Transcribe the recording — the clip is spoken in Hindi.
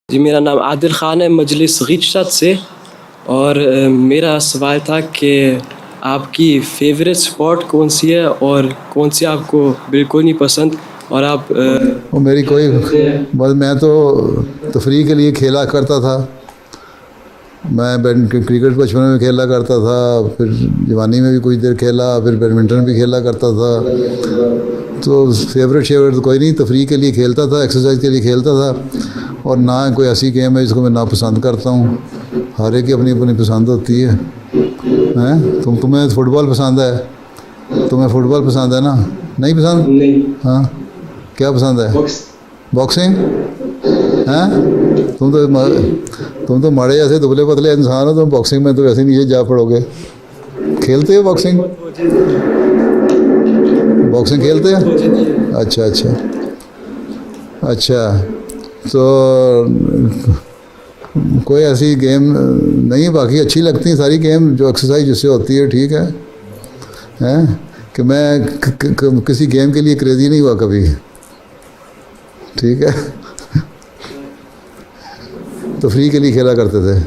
जी, मेरा नाम आदिल ख़ान है, मजलिस गिचत से। और मेरा सवाल था कि आपकी फेवरेट स्पोर्ट कौन सी है और कौन सी आपको बिल्कुल नहीं पसंद, और आप वो मेरी कोई बस मैं तो तफरीह के लिए खेला करता था। मैं क्रिकेट बचपन में खेला करता था, फिर जवानी में भी कुछ देर खेला, फिर बैडमिंटन भी खेला करता था। तो फेवरेट तो कोई नहीं, तफरीह के लिए खेलता था, एक्सरसाइज के लिए खेलता था। और ना कोई ऐसी गेम है जिसको मैं ना पसंद करता हूँ। हर एक की अपनी अपनी पसंद होती है। हैं तुम्हें फुटबॉल पसंद है? तुम्हें फुटबॉल पसंद है ना? नहीं पसंद? नहीं। हाँ, क्या पसंद है? बॉक्सिंग। हैं तुम तो माड़े ऐसे दुबले पतले इंसान हो, तुम बॉक्सिंग में तो वैसे नीचे जा पड़ोगे। खेलते हो बॉक्सिंग? बॉक्सिंग खेलते हो? अच्छा अच्छा अच्छा। तो कोई ऐसी गेम नहीं, बाकी अच्छी लगती हैं सारी गेम जो एक्सरसाइज जिससे होती है, ठीक है। हैं कि मैं किसी गेम के लिए क्रेजी नहीं हुआ कभी, ठीक है। तफरीह के लिए खेला करते थे।